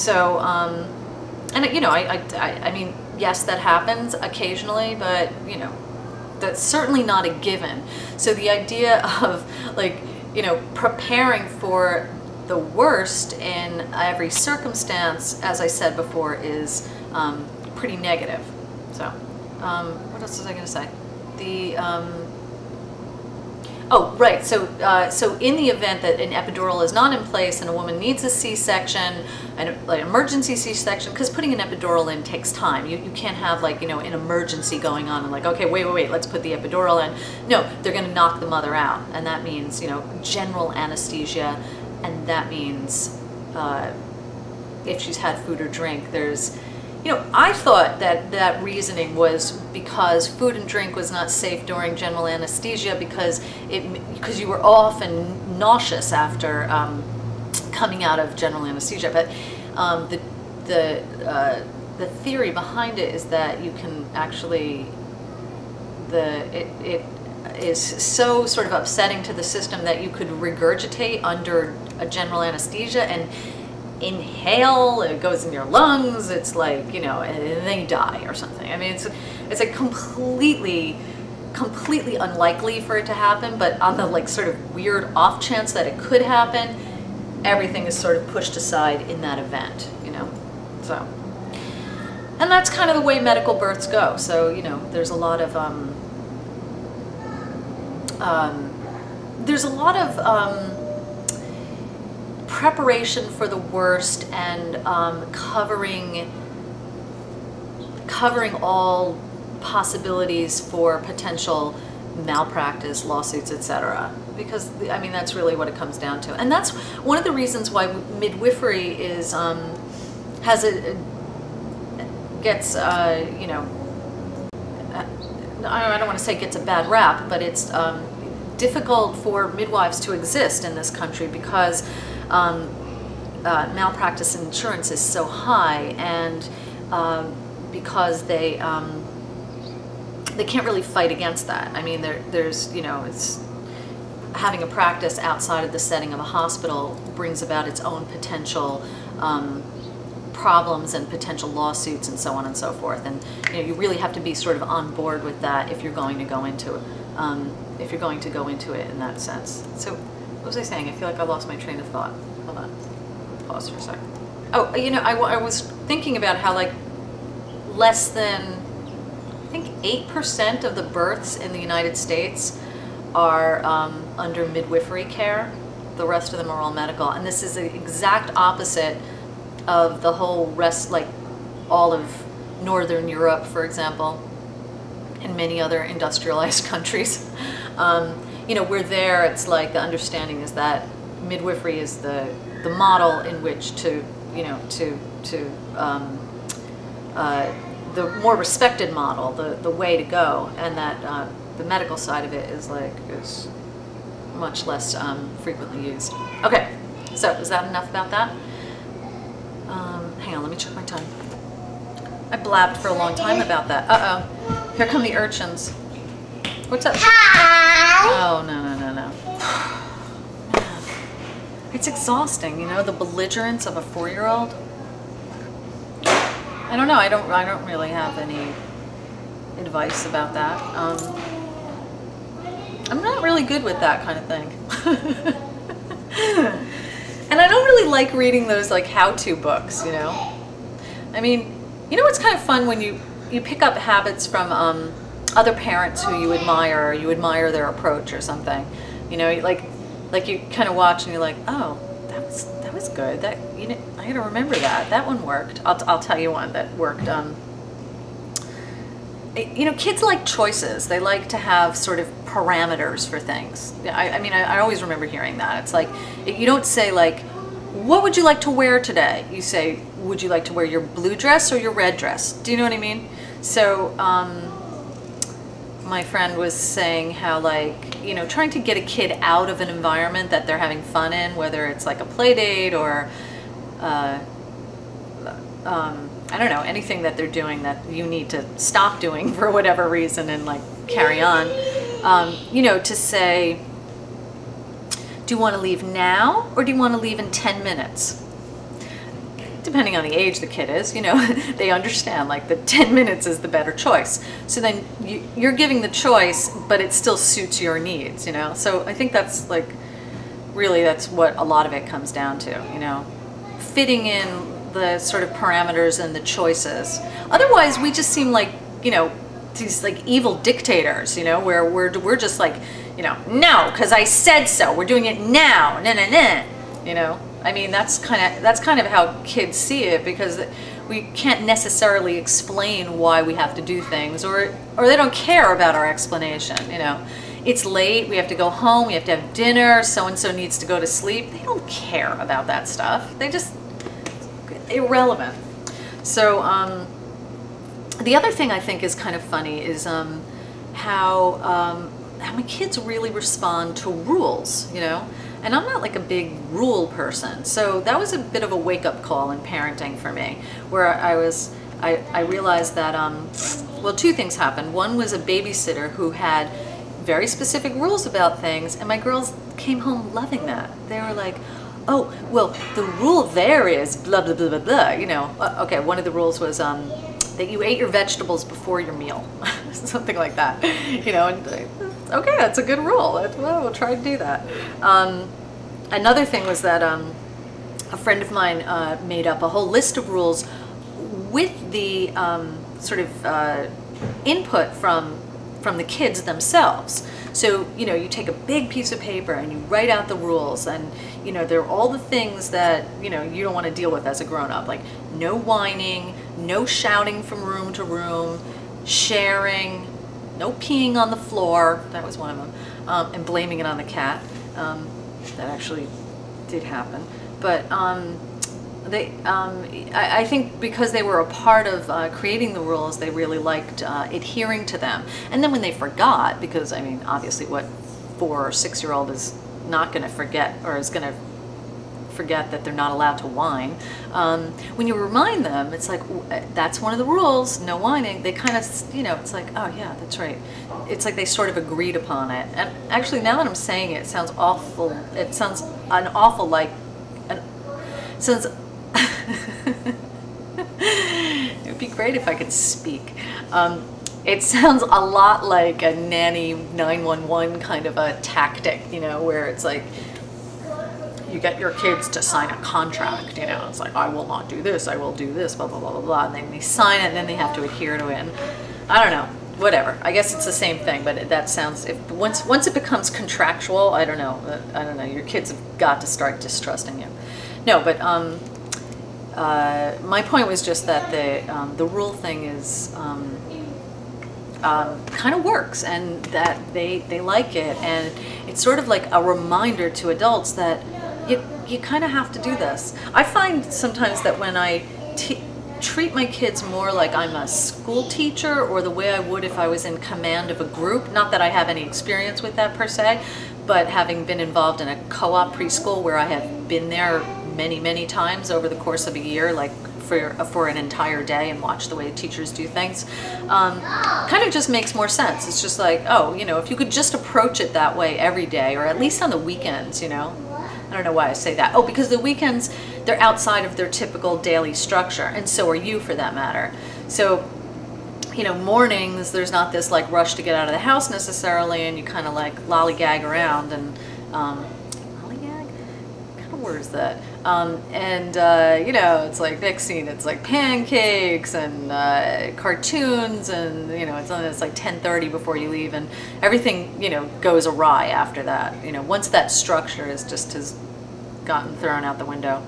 So, and you know, I mean, yes, that happens occasionally, but you know, that's certainly not a given. So the idea of like, you know, preparing for the worst in every circumstance, as I said before, is pretty negative. So, what else was I going to say? Oh, right. So, so in the event that an epidural is not in place and a woman needs a C-section, like an emergency C-section, because putting an epidural in takes time. You can't have like, you know, an emergency going on and like, okay, wait, let's put the epidural in. No, they're going to knock the mother out, and that means, you know, general anesthesia, and that means if she's had food or drink, there's, you know, I thought that that reasoning was because food and drink was not safe during general anesthesia because you were often nauseous after coming out of general anesthesia. But the theory behind it is that you can actually it is so sort of upsetting to the system that you could regurgitate under a general anesthesia and inhale, it goes in your lungs, it's like, you know, and then you die or something. I mean, it's like completely unlikely for it to happen, but on the like sort of weird off chance that it could happen, everything is sort of pushed aside in that event, you know. So, and that's kind of the way medical births go. So, you know, there's a lot of preparation for the worst and covering all possibilities for potential malpractice, lawsuits, etc. Because I mean, that's really what it comes down to, and that's one of the reasons why midwifery is gets you know, I don't want to say gets a bad rap, but it's difficult for midwives to exist in this country because malpractice insurance is so high, and because they can't really fight against that. I mean, there's, you know, it's having a practice outside of the setting of a hospital brings about its own potential problems and potential lawsuits and so on and so forth. And you know, you really have to be sort of on board with that if you're going to go into it. If you're going to go into it in that sense. So, what was I saying? I feel like I lost my train of thought. Hold on. Pause for a second. Oh, you know, I was thinking about how like less than, I think 8% of the births in the United States are under midwifery care. The rest of them are all medical. And this is the exact opposite of the whole rest, like all of Northern Europe, for example, and many other industrialized countries. You know, we're there, it's like the understanding is that midwifery is the model in which to, you know, the more respected model, the way to go, and that the medical side of it is much less frequently used. Okay, so is that enough about that? Hang on, let me check my time. I blabbed for a long time about that. Uh-oh, here come the urchins. What's up? Hi. Oh, no. It's exhausting, you know, the belligerence of a 4-year-old. I don't know, I don't really have any advice about that. I'm not really good with that kind of thing. And I don't really like reading those like how-to books, you know. I mean, you know what's kind of fun when you pick up habits from other parents who you admire, or you admire their approach or something. You know, like you kind of watch and you're like, oh, that was good. That, you know, I gotta remember that one worked. I'll tell you one that worked. You know, kids like choices. They like to have sort of parameters for things. I mean, I always remember hearing that. It's like, you don't say like, what would you like to wear today? You say, would you like to wear your blue dress or your red dress? Do you know what I mean? So, my friend was saying how, like, you know, trying to get a kid out of an environment that they're having fun in, whether it's like a play date or, I don't know, anything that they're doing that you need to stop doing for whatever reason and like carry on, you know, to say, do you want to leave now or do you want to leave in 10 minutes? depending on the age the kid is, you know, they understand like the 10 minutes is the better choice. So then you're giving the choice, but it still suits your needs, you know? So I think that's like, really that's what a lot of it comes down to, you know, fitting in the sort of parameters and the choices. Otherwise, we just seem like, you know, these like evil dictators, you know, where we're just like, you know, no, because I said so. We're doing it now. Nah, nah, nah. You know, I mean, that's kind of how kids see it, because we can't necessarily explain why we have to do things, or they don't care about our explanation. You know, it's late. We have to go home. We have to have dinner. So and so needs to go to sleep. They don't care about that stuff. They just irrelevant. So the other thing I think is kind of funny is how my kids really respond to rules, you know, and I'm not like a big rule person. So that was a bit of a wake-up call in parenting for me, where I realized that, well, two things happened. One was a babysitter who had very specific rules about things, and my girls came home loving that. They were like, oh, well, the rule there is blah, blah, blah, blah, blah, you know. Okay, one of the rules was that you ate your vegetables before your meal, something like that, you know, and okay, that's a good rule. Well, we'll try to do that. Another thing was that a friend of mine made up a whole list of rules with the sort of input from the kids themselves. So, you know, you take a big piece of paper and you write out the rules, and, you know, there are all the things that, you know, you don't want to deal with as a grown-up, like no whining, no shouting from room to room, sharing, no peeing on the floor, that was one of them, and blaming it on the cat. That actually did happen. But I think because they were a part of creating the rules, they really liked adhering to them. And then when they forgot, because I mean, obviously what 4 or 6-year-old is not going to forget, or is going to forget that they're not allowed to whine. When you remind them, it's like, that's one of the rules, no whining. They kind of, you know, it's like, oh yeah, that's right. It's like they sort of agreed upon it. And actually, now that I'm saying it, it sounds awful. It sounds an awful like, sounds, it would be great if I could speak. It sounds a lot like a nanny 911 kind of a tactic, you know, where it's like, you get your kids to sign a contract, you know, it's like, I will not do this, I will do this, blah, blah, blah, blah, blah, and then they sign it, and then they have to adhere to it, and I don't know, whatever. I guess it's the same thing, but that sounds, once it becomes contractual, I don't know, your kids have got to start distrusting you. No, but my point was just that the rule thing is kind of works, and that they like it, and it's sort of like a reminder to adults that you kind of have to do this. I find sometimes that when I treat my kids more like I'm a school teacher, or the way I would if I was in command of a group, not that I have any experience with that per se, but having been involved in a co-op preschool where I have been there many, many times over the course of a year, like for an entire day, and watch the way teachers do things, kind of just makes more sense. It's just like, oh, you know, if you could just approach it that way every day, or at least on the weekends, you know. I don't know why I say that. Oh, because the weekends, they're outside of their typical daily structure, and so are you, for that matter. So, you know, mornings, there's not this like rush to get out of the house necessarily, and you kind of like lollygag around, and lollygag? What kind of word is that? You know, it's like next scene, it's like pancakes and cartoons, and you know, it's like 10:30 before you leave, and everything, you know, goes awry after that. You know, once that structure has gotten thrown out the window.